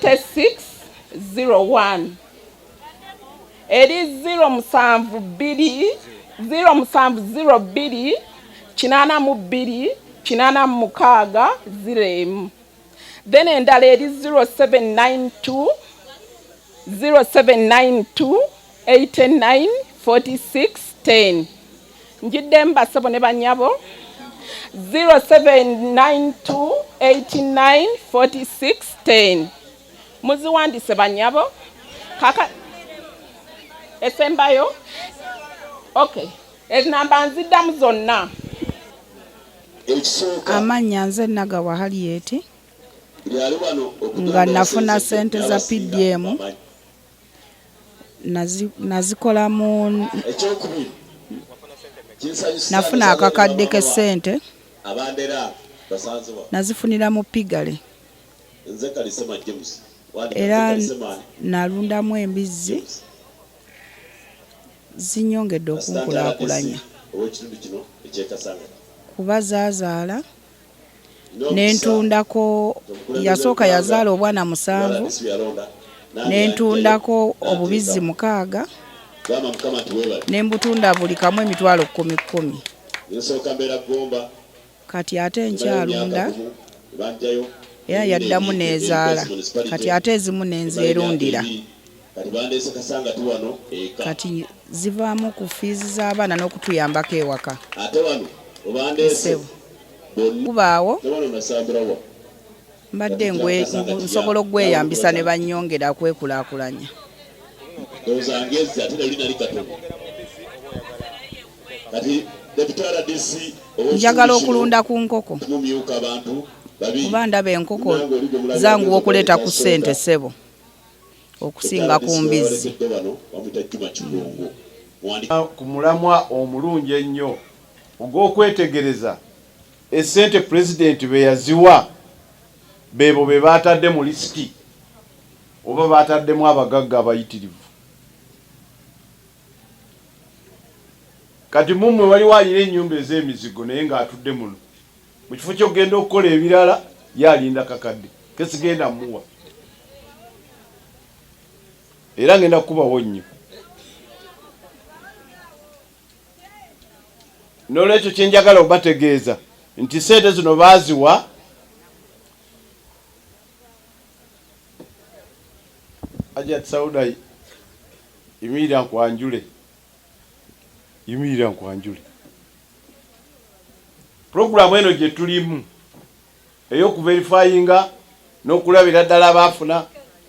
601 eri 072 070 82 86 0. Then endala eri 0792 89 46 10. Njidde mbasabo ne banyabo 0792 89 46 10. Muziwandise banyabo kaka esembayo. Okay, ezinamba nziddamu zonna. Amanya nze Nagawa Harriet nga nafuna sente za PDM nazikola mu nafuna akakadde ke sente nazifunira mu Pigale era nalundamu embizzi zinyongedde okunkulaakulanya kuba zaazaala nentundako yasooka yazaala obwana 7 nentundako obubizi 6 nembutunda buli kamu emitwalo 10 kati ate nkyalunda era yaddamu nezaala kati ate ezimu nenzeerundira kati zivaamu ku fiizi z'abaana n'okutuyambako ewaka kubaawo mbadde nsobola okweyambisa ne bannyongera kwekulaakulanya. Njagala okulunda ku nkoko kuba ndaba enkoko zanguwa okuleeta ku ssente ssebo okusinga ku mbizzi. Ku mulamwa omulungi ennyo ogw'okwetegereza essente pulezidenti be yaziwa beebo be baatadde mu lisiti oba baataddemu abagagga abayitirivu. Kati mumwe wali wayina ennyumba ez'emizigo naye ng'atudde muno mu kifo ky'ogenda okukola ebirala yalinda kakadde kesigenda muwa era ngenda kukubawo nnyo. N'olwekyo kyenjagala obategeeza nti sente zino baaziwa Ajat Sauda yimirira nkwanjule programu eno gye tulimu ey'okuverifyinga n'okulabira ddala abaafuna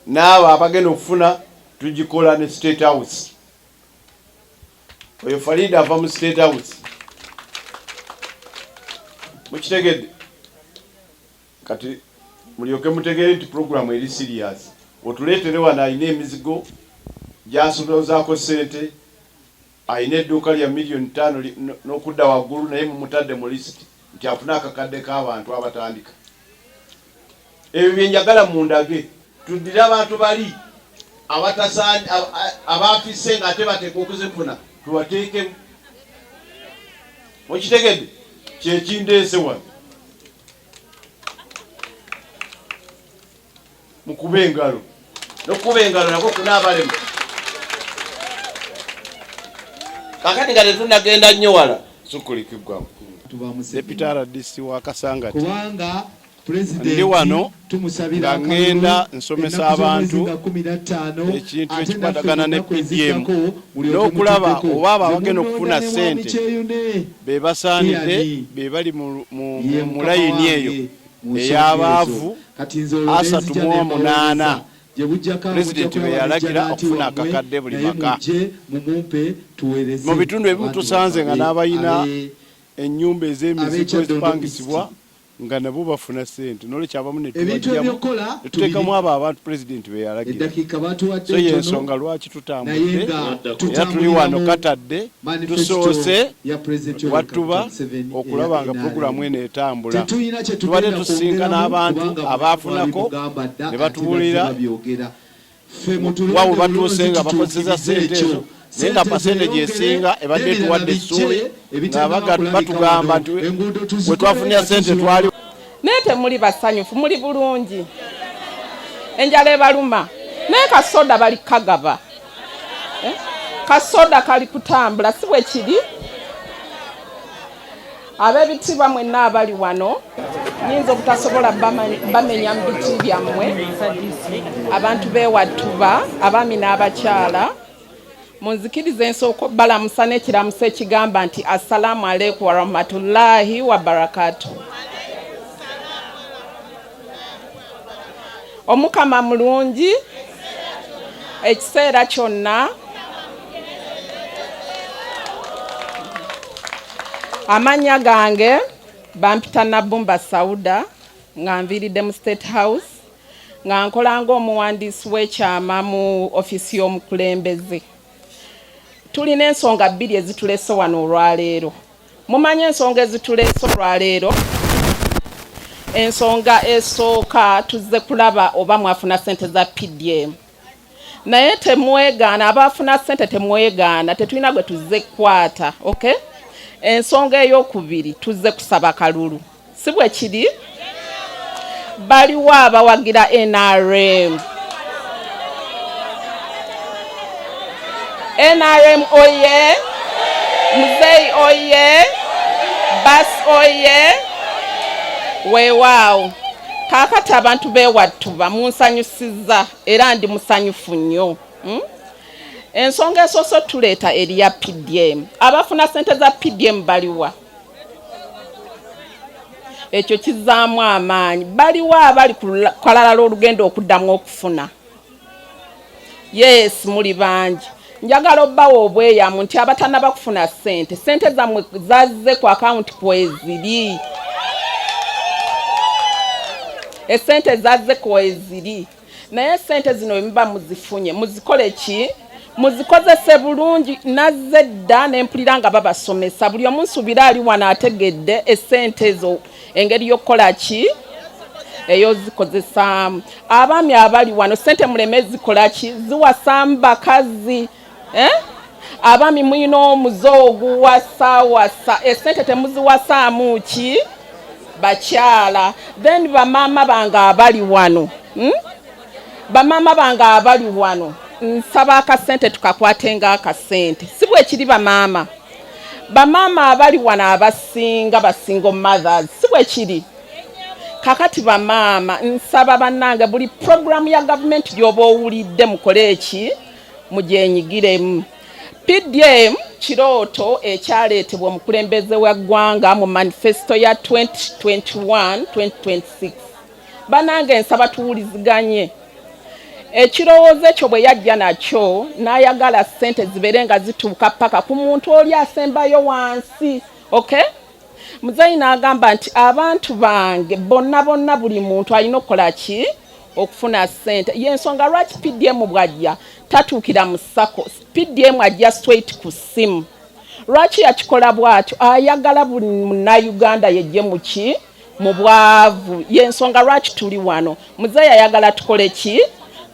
n'abo abagenda okufuna tugikola ne State House. Oyo Farida ava mu State House mukitegedde kati mulyoke mutegere nti programu eri serious. Otuleetere wano ayina emizigo gy'asoloozaako ssente, ayina edduuka lya $5,000,000 n'okudda waggulu naye mumutadde mu lisiti nti afuna akakadde k'abantu abatandika. Ebyo bye njagala mundage tuddire abantu bali abatasaani abaafisse ng'ate bateeka okuzifuna tubateekemu. Mukitegedde kyekindeese wano mukuba engalo n'okuba engalo nako kunaabalemu. Kakati nga tetunnagenda nnyo wala sukulikibwamu Deputy RDC wa Kasangati ndi wano nga ngenda nsomesa abantu ekintu ekikwatagana ne PDM n'okulaba oba abo abagenda okufuna ssente be basaanidde be bali mu layini eyo ey'abaavu 38 Pulezidenti be yalagira okufuna akakadde buli maka. Mu bitundu ebimu tusanze nga n'abayina ennyumba ez'emizigo ezipangisibwa nga nabo bafuna ssente n'olwekyo abamu ne tuteekamu abo abantu Pulezidenti be yalagira. So y'ensonga lwaki tutambudde era tuli wano katadde tusoose wattuba okulaba nga puroguramu eno etambula. Tubadde tusisinkana abantu abaafunako ne batubuulira wabwe batuuse nga bakozesa ssente ezo naye nga pasenteji esinga ebadde tuwadde essuubi nga batugamba nti we twafunira ssente twali naye temuli basanyufu, muli bulungi. enjala ebaluma naye kasoda bali kagaba kasoda kali kutambula si bwe kiri. Ab'ebitiibwa mwenna abali wano nyinza obutasobola bamenya mu biti byammwe abantu beewattuba abaami n'abakyala munzikirize nsooka obbalamusa n'ekiramuso ekigamba nti assalaamu aleikum warahmatullahi wabarakatu. Omukama mulungi ekiseera kyonna. Amanya gange bampita Nabumba Sauda nga nviiridde mu State House nga nkola ng'omuwandiisi w'ekyama mu ofisi y'omukulembeze. Tulina ensonga bbiri ezituleese wano olwaleero. Mumanye ensonga ezituleese olwaleero. Ensonga esooka tuzze kulaba oba mwafuna ssente za PDM. Naye temwegaana, abaafuna ssente temwegaana, tetulina gwe tuzze kukwata, okay? Ensonga ey'okubiri tuzze kusaba kalulu. Si bwe kiri? Baliwo abawagira NRM. NRM oye, Muzeeyi oye, Bass oye. Weewaawo. Kaakati abantu beewattuba munsanyusizza era ndi musanyufu nnyo. Ensonga esoose tuleeta eri ya PDM. Abafuna ssente za PDM baliwa. Ekyo kizzaamu amaanyi. Baliwo abali kukalala olugendo okuddamu okufuna. Yes, muli bangi. Njagala obbawo obweyamu nti abatannaba kufuna ssente. Ssente zammwe zazze ku akawunti kweziri. Essente zazze kweziri. Naye ssente zino bwe muzifunye muzikole ki? Muzikozese bulungi. Nazze dda ne mpulira nga babasomesa. Buli omu nsuubira ali wano ategedde essente ezo engeri y'okukola ki? Ey'ozikozesaamu. Abaami abali wano ssente muleme zikola ki? Ziwasaamu bakazi. Abaami mulina omuze oguwasawasa. Essente temuziwasaamu ki? Bakyala. Then bamaama bange abali wano. Bamaama bange abali wano. Nsaba akasente tukakwatenga akasente. Si bwe kiri bamaama. Bamaama abali wano abasinga basingle mothers. Si bwe kiri. Kakati bamaama nsaba bannange buli program ya government gy'oba owulidde mukole eki mugyenyigiremu. PDM kirooto ekyaleetebwa omukulembeze w'eggwanga mu manifesto ya 2021-2026. Bannange nsaba tuwuliziganye. Ekirowoozo ekyo bwe yajja nakyo n'ayagala ssente zibeere nga zituuka paka ku muntu oli asembayo wansi. Okay? Muzeeyi n'agamba nti abantu bange bonna buli muntu alina okukola ki? Okufuna ssente. Y'ensonga lwaki PDM bw'ajja tatuukira mu SACCO. PDM ajja straight ku ssimu. Lwaki yakikola bw'atyo? Ayagala buli munnayuganda yejje mu ki? Mu bwavu. Y'ensonga lwaki tuli wano. Muzeeyi ayagala tukole ki?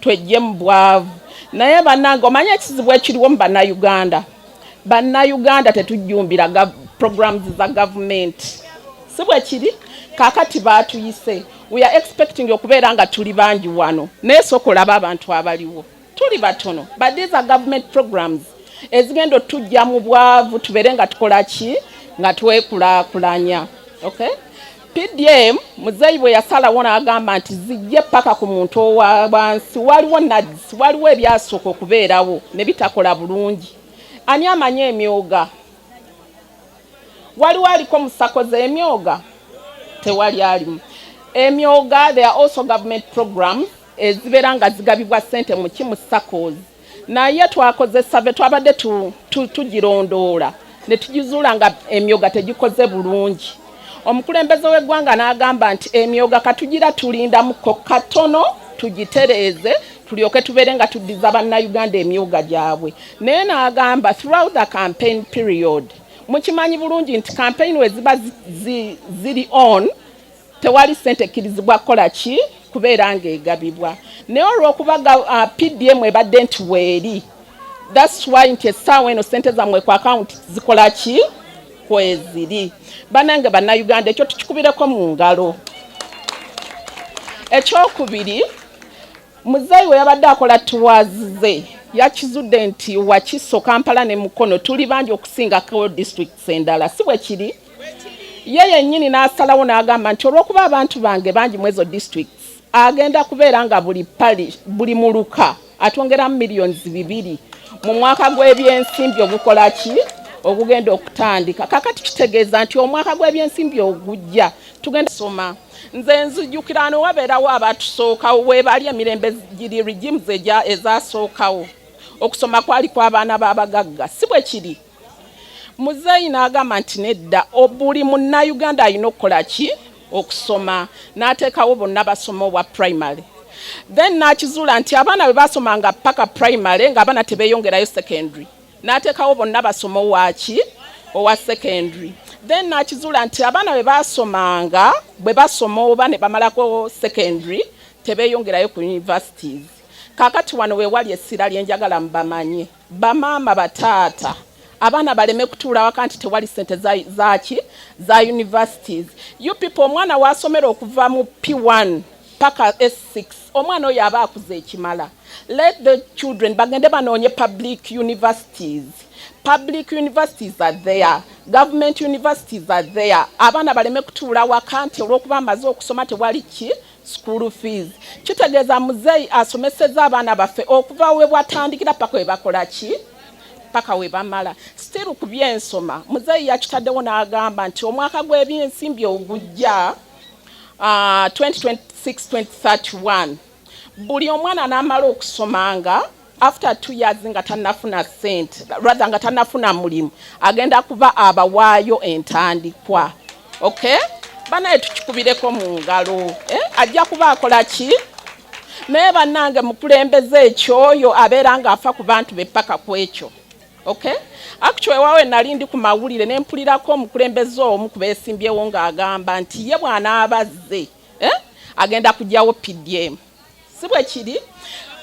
Twejje mu bwavu. Naye bannange omanye ekizibu ekiriwo mu bannayuganda. Bannayuganda tetujjumbira programs za government. Si bwe kiri? Kaakati baatuyise. We are expecting okubeera nga tuli bangi wano. Naye sooka olaba abantu abaliwo. Tuli batono. But these are government programs. Ezigenda tujja mu bwavu tubeere nga tukola ki? Nga twekulaakulanya. Okay? PDM Muzeeyi bwe yasalawo n'agamba nti zijje paka ku muntu owansi. Waliwo NADS, waliwo ebyasooka okubeerawo ne bitakola bulungi. Ani amanyi emyoga? Waliwo aliko mu SACCO z'emyoga? Tewali alimu. Emyoga, there are also government programs ezibeera nga zigabibwa ssente mu ki mu SACCOs. Naye twakoze survey twabadde tugirondoola ne tugizuula nga emyoga tegikoze bulungi. Omukulembeze w'eggwanga n'agamba nti emyoga katugira tulindamuko katono tugitereeze tulyoke tubeere nga tuddiza bannayuganda emyoga gyabwe. Naye n'agamba throughout the campaign period mukimanyi bulungi nti campaign we ziba ziri on tewali ssente kirizibwa kukola ki? Kubeera ng'egabibwa. Naye olw'okuba PDM ebadde nti weeri, that's why nti essaawa eno ssente zammwe ku akawunti zikola ki? Kweziri. Bannange bannayuganda ekyo tukikubireko mu ngalo. Ekyokubiri muzeeyi we yabadde akola tours ze yakizudde nti Wakiso, Kampala ne Mukono tuli bangi okusingako districts endala si bwe kiri. Ye yennyini n'asalawo n'agamba nti olw'okuba abantu bange bangi mu ezo districts agenda kubeera nga buli muluka atwongeramu millions 2 mu mwaka gw'ebyensimbi ogukola ki ogugenda okutandika. Kakati kitegeeza nti omwaka gw'ebyensimbi ogujja tugenda soma. Nze nzijukira ano wabeerawo abatusookawo weebali emirembe giri regimes ezasookawo okusoma kwali kw'abaana b'abagagga si bwe kiri. Muzeeyi n'agamba nti nedda buli munnayuganda alina okukola ki okusoma n'ateekawo bonna basoma obwa primary. Then n'akizuula nti abaana bwe basomanga paka primary ng'abaana tebeeyongerayo secondary n'ateekawo bonna basoma owa secondary. Then n'akizuula nti abaana bwe basoma oba ne bamalako secondary tebeeyongerayo ku universities. Kaakati wano we wali essira lyenjagala mbamanye bamaama bataata abaana baleme kutuula waka nti tewali ssente za universities. You people omwana wasomera okuva mu P1 paka S6 omwana oyo aba akuze ekimala. Let the children bagende banoonye public universities. Public universities are there. Government universities are there. Abaana baleme kutuula waka nti olw'okuba amaze okusoma tewali ki school fees. Kitegeeza muzeeyi asomeseza abaana baffe okuva we bwatandikira paka we bakola ki paka we bamala. Still ku byensoma muzeeyi yakitaddewo n'agamba nti omwaka gw'ebyensimbi ogujja 2026-2031 buli omwana n'amala okusomanga after 2 years nga tannafuna sente rather nga tannafuna mulimu agenda kuba abawaayo entandikwa. Okay, banaye tukikubireko mu ngalo ajja kuba akola ki naye bannange mukulembeze ekyoyo abeera nga afa ku bantu bepaka ku ekyo. Okay, actually wawe nali ndi ku mawulire ne mpulirako omukulembeze omu ku beesimbyewo ng'agamba nti ye bw'anaaba azze agenda kujjawo PDM si bwe kiri.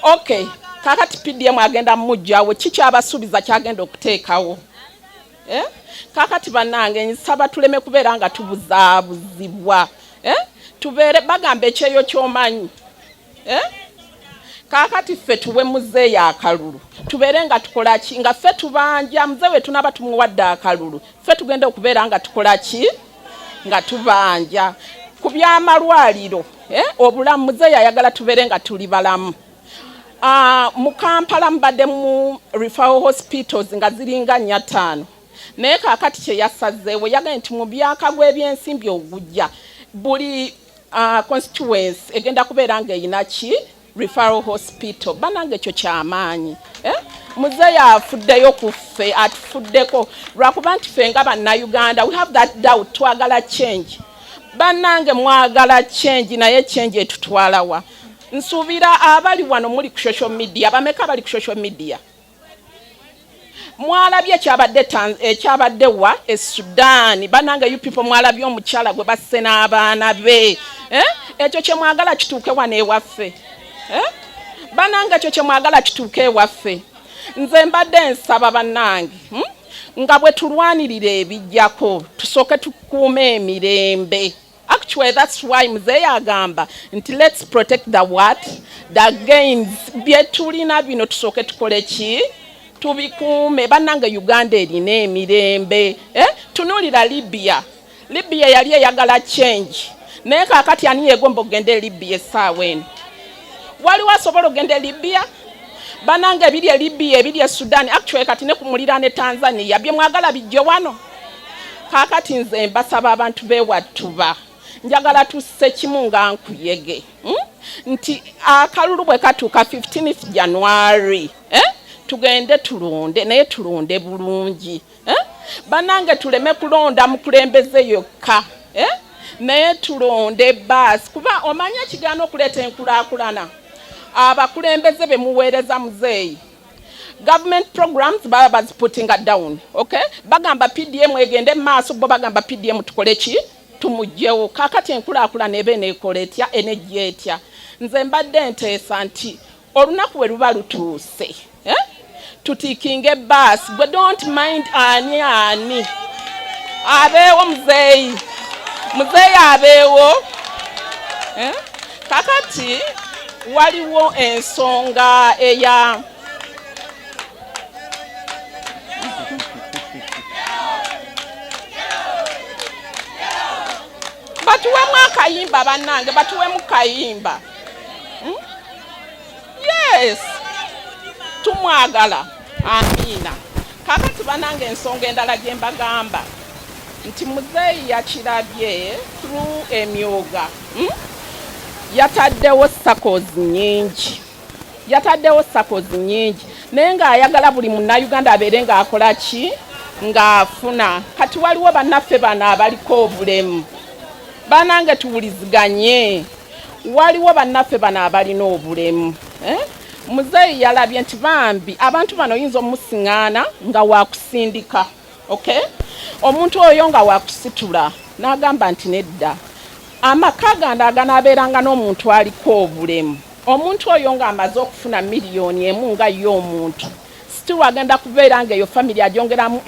Okay, kakati PDM agenda mujjawo kikyabasuubiza kyagenda okuteekawo. Kakati bannange nsaba tuleme kubeera nga tubuzaabuzibwa. Tubeere bagamba ekyeyo ky'omanyi. Kakati ffe tuwe muzeeyi akalulu tubeere nga tukola ki nga ffe tubanja muzeeyi we tunaba tumuwadde akalulu ffe tugenda okubeera nga tukola ki nga tubanja ku by'amalwaliro. Obulamu muzeeyi ayagala tubeere nga tuli balamu. Mu Kampala mbadde mu referral hospitals nga ziringa 5 naye kakati kye yasazeewo yagambye nti mu byaka gw'ebyensimbi ogujja buli constituency egenda kubeera nga eyina ki referral hospital. Banange ekyo kyamaanyi. Muzeeyi afuddeyo ku ffe atufuddeko lwakuba nti ffe nga bannayuganda we have that doubt twagala change. Banange mwagala change naye change etutwalawa. Nsuubira abali wano muli ku social media bameka bali ku social media mwalabye ekyabadde wa Sudan. Banange you people mwalabye omukyala gwe basse n'abaana be. Ekyo kye mwagala kituuke wano ewaffe. Banange ekyo kye mwagala kituuke ewaffe. Nze mbadde nsaba bannange nga bwe tulwanirira ebijjako tusooke tukuume emirembe. Actually that's why muzeeyi agamba nti let's protect the what the gains bye tulina bino tusooke tukole ki tubikuume. Bannange Uganda erina emirembe. Tunuulira Libya yali eyagala change naye kaakati ani yeegomba okugenda e Libya essaawa eno? Waliwo asobola okugenda e Libya? Banange ebiri e Libya ebiri e Sudan actually kati ne kumulira ne Tanzania bye mwagala bijje wano. Kaakati nze mbasaba abantu beewattuba njagala tusse kimu nga nkuyege nti akalulu bwe katuuka 15th January tugende tulonde naye tulonde bulungi. Banange tuleme kulonda mukulembeze yokka naye tulonde baasi kuba omanye ekigaana okuleeta enkulaakulana. Abakulembeze be muweereza muzeeyi government programs baba baziputtinga down. Okay, bagamba PDM egende maaso bo bagamba PDM tukole ki tumujjewo. Kakati enkulaakulana ebe neekola etya enejja etya. Nze mbadde nteesa nti olunaku we luba lutuuse tutiikinge baasi gwe don't mind ani abeewo muzeeyi abeewo. Kakati waliwo ensonga eya batuwemu akayimba bannange, batuwemu kayimba. Yes, tumwagala. Amina. Kakati bannange ensonga endala gye mbagamba nti muzeeyi yakirabye through emyoga. Yataddewo SACCOs nyingi naye ng'ayagala buli munnayuganda abeere ng'akola ki, ng'afuna. Kati waliwo bannaffe bano abaliko obulemu. Bannange tuwuliziganye, waliwo bannaffe bano abalina obulemu. Muzeeyi yalabye nti bambi abantu bano oyinza omusiŋŋaana nga waakusindika, okay? Omuntu oyo nga waakusitula n'agamba nti nedda, amaka ganda aganaabeeranga n'omuntu aliko obulemu, omuntu oyo ng'amaze okufuna miliyoni emu nga ye omuntu, still agenda kubeera ng'eyo family agyongeramu